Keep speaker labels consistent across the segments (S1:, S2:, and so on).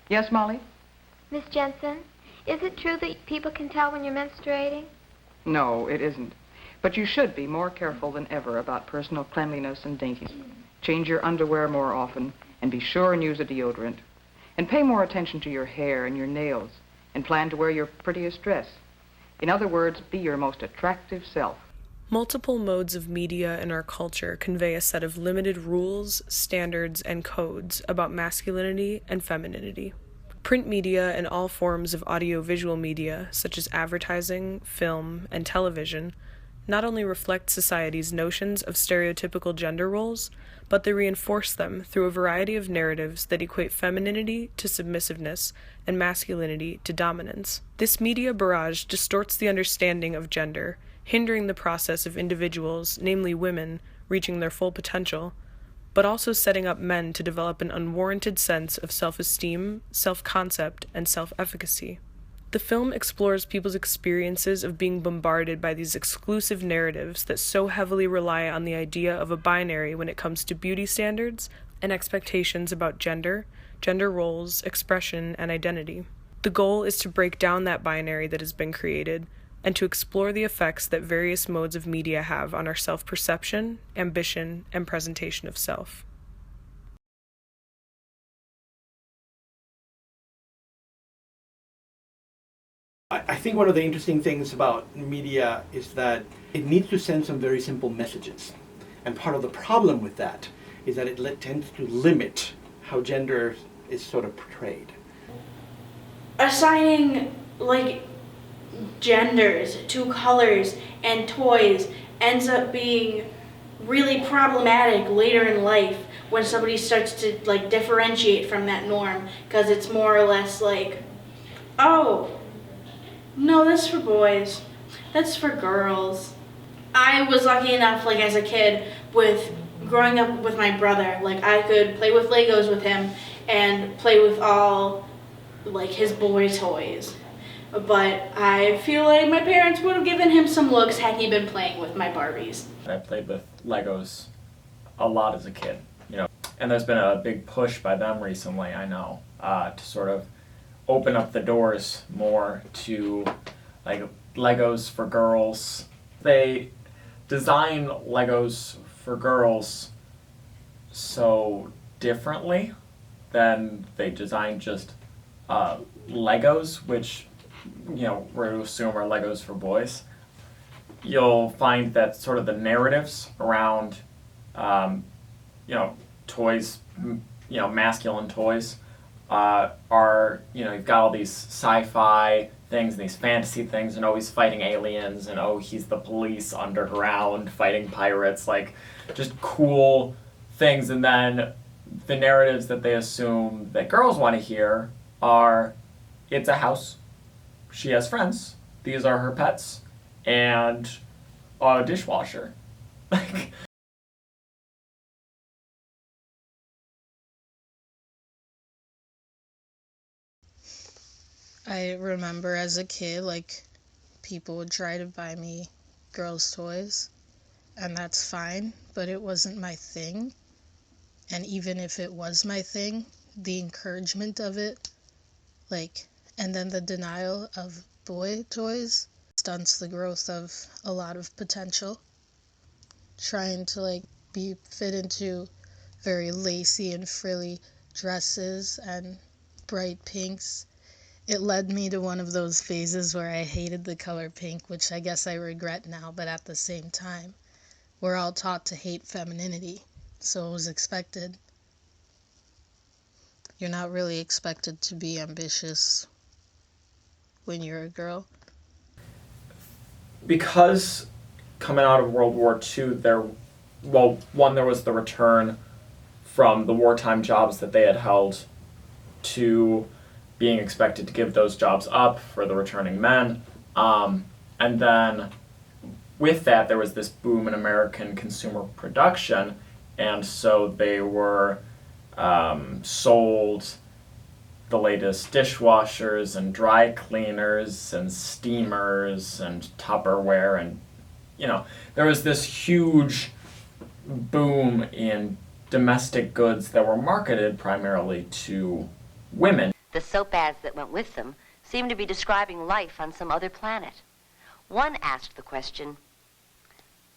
S1: Yes, Molly?
S2: Miss Jensen, is it true that people can tell when you're menstruating?
S1: No, it isn't. But you should be more careful than ever about personal cleanliness and daintiness. Change your underwear more often, and be sure and use a deodorant. And pay more attention to your hair and your nails, and plan to wear your prettiest dress. In other words, be your most attractive self.
S3: Multiple modes of media in our culture convey a set of limited rules, standards, and codes about masculinity and femininity. Print media and all forms of audiovisual media, such as advertising, film, and television, not only reflect society's notions of stereotypical gender roles, but they reinforce them through a variety of narratives that equate femininity to submissiveness and masculinity to dominance. This media barrage distorts the understanding of gender, hindering the process of individuals, namely women, reaching their full potential, but also setting up men to develop an unwarranted sense of self-esteem, self-concept, and self-efficacy. The film explores people's experiences of being bombarded by these exclusive narratives that so heavily rely on the idea of a binary when it comes to beauty standards and expectations about gender, gender roles, expression, and identity. The goal is to break down that binary that has been created and to explore the effects that various modes of media have on our self-perception, ambition, and presentation of self.
S4: I think one of the interesting things about media is that it needs to send some very simple messages. And part of the problem with that is that it tends to limit how gender is sort of portrayed.
S5: Assigning, genders to colors and toys ends up being really problematic later in life when somebody starts to differentiate from that norm, because it's more or less like, oh, no, that's for boys, that's for girls. I was lucky enough, as a kid, with growing up with my brother, I could play with Legos with him and play with all his boy toys. But I feel like my parents would have given him some looks had he been playing with my Barbies.
S6: I played with Legos a lot as a kid, and there's been a big push by them recently, I know, to sort of open up the doors more to Legos for girls. They design Legos for girls so differently than they design just Legos, which we're to assume are Legos for boys. You'll find that sort of the narratives around, toys, masculine toys, are, you've got all these sci-fi things and these fantasy things, and he's fighting aliens, and he's the police underground fighting pirates, just cool things. And then the narratives that they assume that girls want to hear are, it's a house, she has friends, these are her pets, and a dishwasher.
S7: I remember as a kid, people would try to buy me girls' toys, and that's fine, but it wasn't my thing. And even if it was my thing, the encouragement of it, and then the denial of boy toys stunts the growth of a lot of potential. Trying to be fit into very lacy and frilly dresses and bright pinks, it led me to one of those phases where I hated the color pink, which I guess I regret now, but at the same time, we're all taught to hate femininity, so it was expected. You're not really expected to be ambitious when you're a girl.
S6: Because coming out of World War II, there was the return from the wartime jobs that they had held to being expected to give those jobs up for the returning men. And then with that, there was this boom in American consumer production, and so they were sold the latest dishwashers and dry cleaners and steamers and Tupperware, and there was this huge boom in domestic goods that were marketed primarily to women.
S8: The soap ads that went with them seemed to be describing life on some other planet. One asked the question,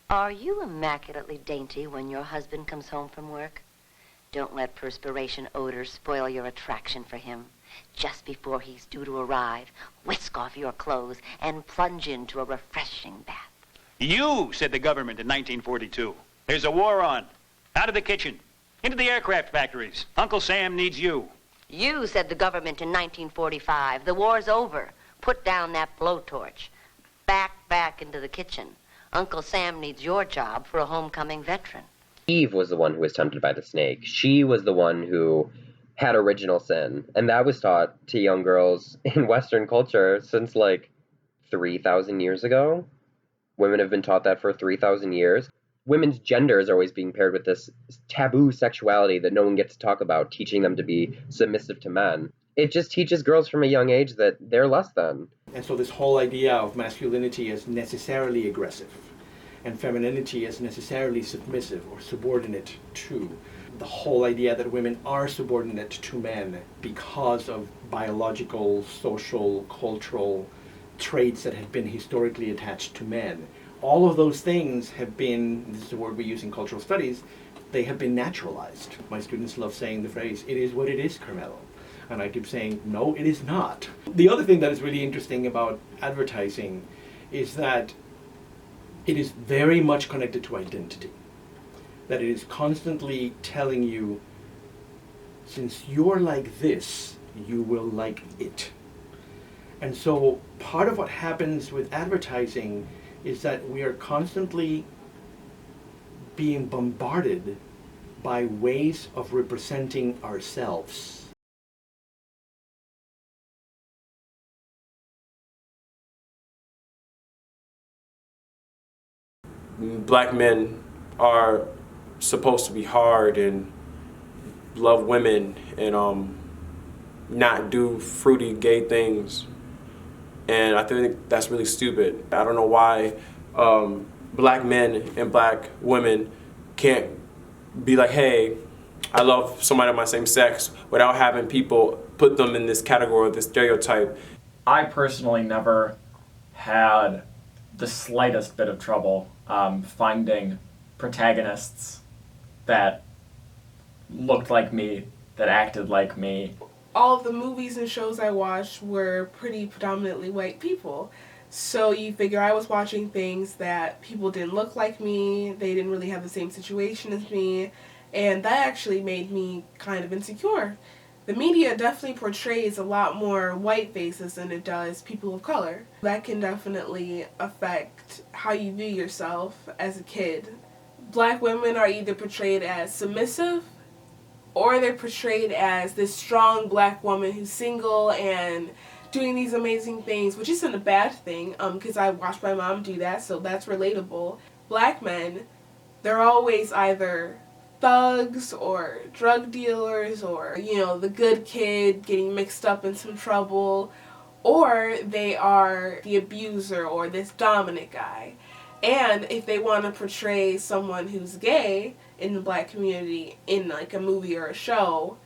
S8: "Are you immaculately dainty when your husband comes home from work? Don't let perspiration odors spoil your attraction for him. Just before he's due to arrive, whisk off your clothes and plunge into a refreshing bath."
S9: You, said the government in 1942. There's a war on. Out of the kitchen. Into the aircraft factories. Uncle Sam needs you.
S8: You, said the government in 1945. The war's over. Put down that blowtorch. Back into the kitchen. Uncle Sam needs your job for a homecoming veteran.
S10: Eve was the one who was tempted by the snake. She was the one who had original sin. And that was taught to young girls in Western culture since like 3,000 years ago. Women have been taught that for 3,000 years. Women's gender is always being paired with this taboo sexuality that no one gets to talk about, teaching them to be submissive to men. It just teaches girls from a young age that they're less than.
S4: And so this whole idea of masculinity as necessarily aggressive and femininity as necessarily submissive or subordinate to, the whole idea that women are subordinate to men because of biological, social, cultural traits that have been historically attached to men. All of those things have been, this is a word we use in cultural studies, they have been naturalized. My students love saying the phrase, "It is what it is, Carmelo." And I keep saying, no, it is not. The other thing that is really interesting about advertising is that it is very much connected to identity. That it is constantly telling you, since you're like this, you will like it. And so part of what happens with advertising is that we are constantly being bombarded by ways of representing ourselves.
S11: Black men are supposed to be hard and love women and not do fruity gay things, and I think that's really stupid. I don't know why black men and black women can't be like, hey, I love somebody of my same sex, without having people put them in this category, this stereotype.
S6: I personally never had the slightest bit of trouble finding protagonists that looked like me, that acted like me.
S3: All of the movies and shows I watched were pretty predominantly white people. So you figure I was watching things that people didn't look like me, they didn't really have the same situation as me, and that actually made me kind of insecure. The media definitely portrays a lot more white faces than it does people of color. That can definitely affect how you view yourself as a kid. Black women are either portrayed as submissive, or they're portrayed as this strong black woman who's single and doing these amazing things, which isn't a bad thing, because I watched my mom do that, so that's relatable. Black men, they're always either thugs or drug dealers or, the good kid getting mixed up in some trouble, or they are the abuser or this dominant guy. And if they want to portray someone who's gay in the black community in like a movie or a show,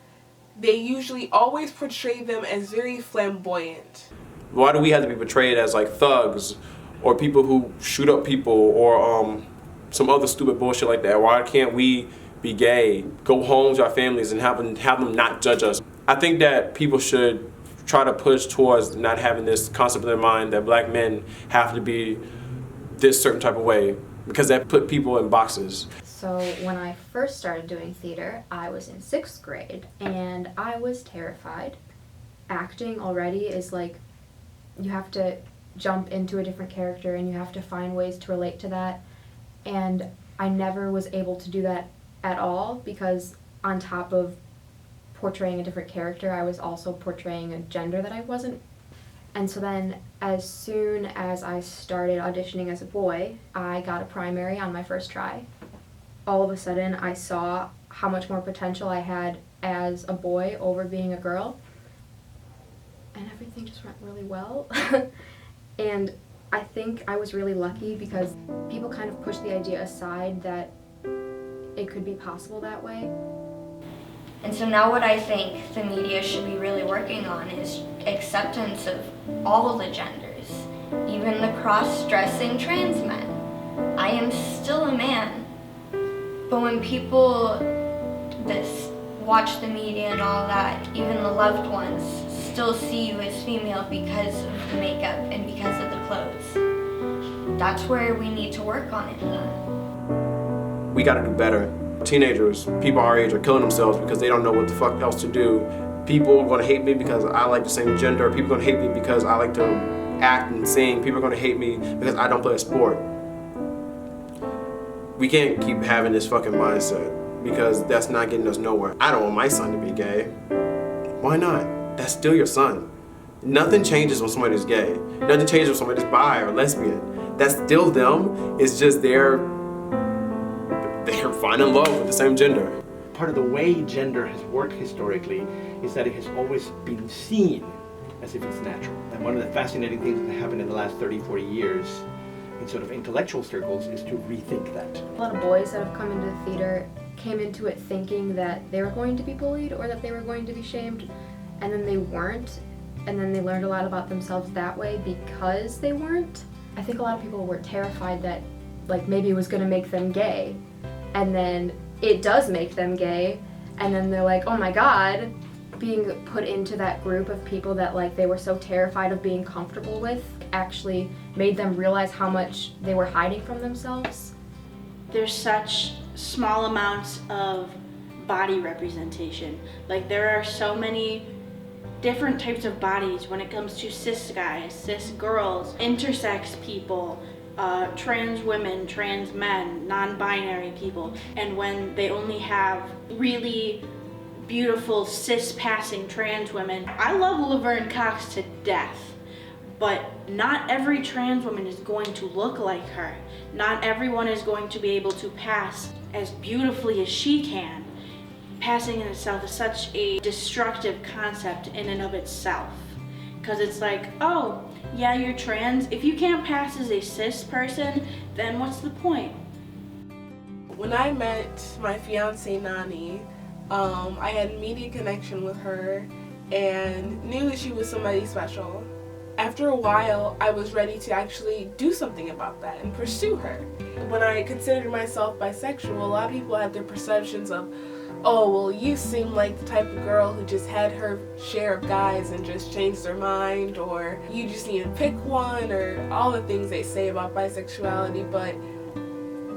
S3: they usually always portray them as very flamboyant.
S11: Why do we have to be portrayed as like thugs or people who shoot up people or some other stupid bullshit like that? Why can't we be gay, go home to our families and have them not judge us? I think that people should try to push towards not having this concept in their mind that black men have to be this certain type of way, because that put people in boxes.
S12: So when I first started doing theater, I was in 6th grade and I was terrified. Acting already is like, you have to jump into a different character and you have to find ways to relate to that. And I never was able to do that at all, because on top of portraying a different character, I was also portraying a gender that I wasn't. And so then as soon as I started auditioning as a boy, I got a primary on my first try. All of a sudden I saw how much more potential I had as a boy over being a girl, and everything just went really well. And I think I was really lucky because people kind of pushed the idea aside that it could be possible that way.
S13: And so now what I think the media should be really working on is acceptance of all the genders, even the cross-dressing trans men. I am still a man, but when people watch the media and all that, even the loved ones still see you as female because of the makeup and because of the clothes. That's where we need to work on it.
S11: We gotta do better. Teenagers, people our age, are killing themselves because they don't know what the fuck else to do. People are gonna hate me because I like the same gender. People are gonna hate me because I like to act and sing. People are gonna hate me because I don't play a sport. We can't keep having this fucking mindset because that's not getting us nowhere. I don't want my son to be gay. Why not? That's still your son. Nothing changes when somebody's gay. Nothing changes when somebody's bi or lesbian. That's still them. It's just they're finding love with the same gender.
S4: Part of the way gender has worked historically is that it has always been seen as if it's natural. And one of the fascinating things that happened in the last 30, 40 years in sort of intellectual circles is to rethink that.
S12: A lot of boys that have come into the theater came into it thinking that they were going to be bullied or that they were going to be shamed, and then they weren't, and then they learned a lot about themselves that way because they weren't. I think a lot of people were terrified that like maybe it was going to make them gay, and then it does make them gay, and then they're like, oh my god, being put into that group of people that like they were so terrified of being comfortable with actually made them realize how much they were hiding from themselves.
S5: There's such small amounts of body representation. Like there are so many different types of bodies when it comes to cis guys, cis girls, intersex people, trans women, trans men, non-binary people, and when they only have really beautiful cis-passing trans women. I love Laverne Cox to death, but not every trans woman is going to look like her. Not everyone is going to be able to pass as beautifully as she can. Passing in itself is such a destructive concept in and of itself, because it's like, oh, yeah, you're trans. If you can't pass as a cis person, then what's the point?
S14: When I met my fiance Nani, I had an immediate connection with her and knew that she was somebody special. After a while, I was ready to actually do something about that and pursue her. When I considered myself bisexual, a lot of people had their perceptions of, oh, well, you seem like the type of girl who just had her share of guys and just changed their mind, or you just need to pick one, or all the things they say about bisexuality, but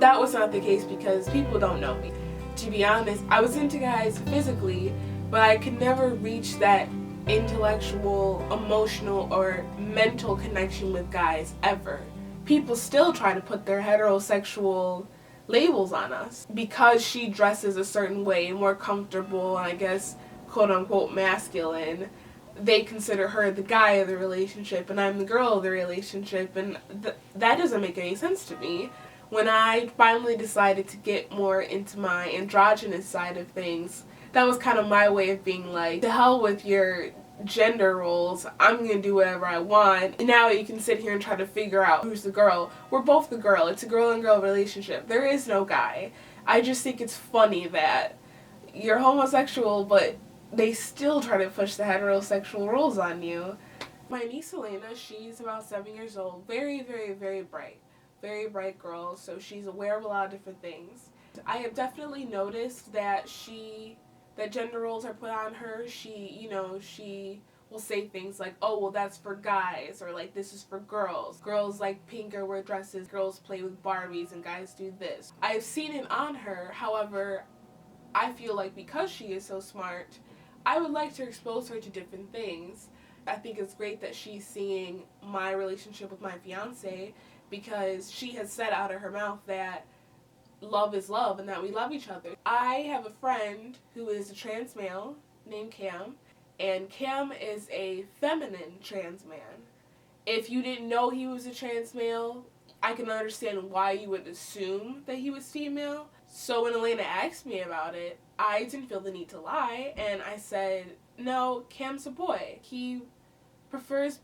S14: that was not the case because people don't know me. To be honest, I was into guys physically, but I could never reach that intellectual, emotional, or mental connection with guys ever. People still try to put their heterosexual labels on us because she dresses a certain way, more comfortable, and I guess quote-unquote masculine. They consider her the guy of the relationship and I'm the girl of the relationship, and that doesn't make any sense to me. When I finally decided to get more into my androgynous side of things, that was kind of my way of being like, to hell with your gender roles, I'm going to do whatever I want. And now you can sit here and try to figure out who's the girl. We're both the girl. It's a girl and girl relationship. There is no guy. I just think it's funny that you're homosexual, but they still try to push the heterosexual rules on you. My niece Elena, she's about 7 years old. Very, very, very bright. Very bright girl, so she's aware of a lot of different things. I have definitely noticed that that gender roles are put on her. She will say things like, oh, well, that's for guys, or like, this is for girls. Girls like pink or wear dresses, girls play with Barbies, and guys do this. I've seen it on her, however, I feel like because she is so smart, I would like to expose her to different things. I think it's great that she's seeing my relationship with my fiance, because she has said out of her mouth that love is love and that we love each other. I have a friend who is a trans male named Cam, and Cam is a feminine trans man. If you didn't know he was a trans male, I can understand why you would assume that he was female. So when Elena asked me about it, I didn't feel the need to lie, and I said, no, Cam's a boy. He prefers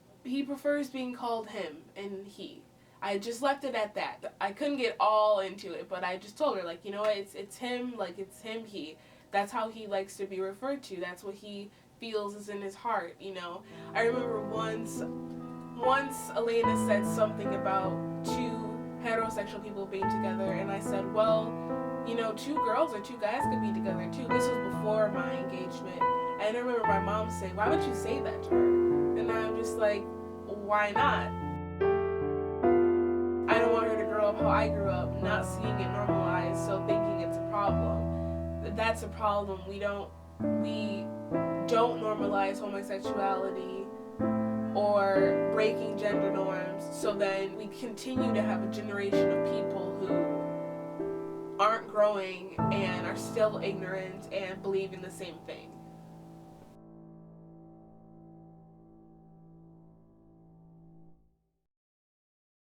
S14: being called him and he. I just left it at that. I couldn't get all into it, but I just told her, like, you know what, it's him, like, it's him, he. that's how he likes to be referred to. That's what he feels is in his heart, you know. I remember once Elena said something about two heterosexual people being together, and I said, well, you know, two girls or two guys could be together too. This was before my engagement. And I remember my mom saying, why would you say that to her? And I'm just like, why not? I don't want her to grow up how I grew up, not seeing it normalized, so thinking it's a problem. That's a problem. We don't normalize homosexuality or breaking gender norms, so then we continue to have a generation of people who aren't growing and are still ignorant and believe in the same thing.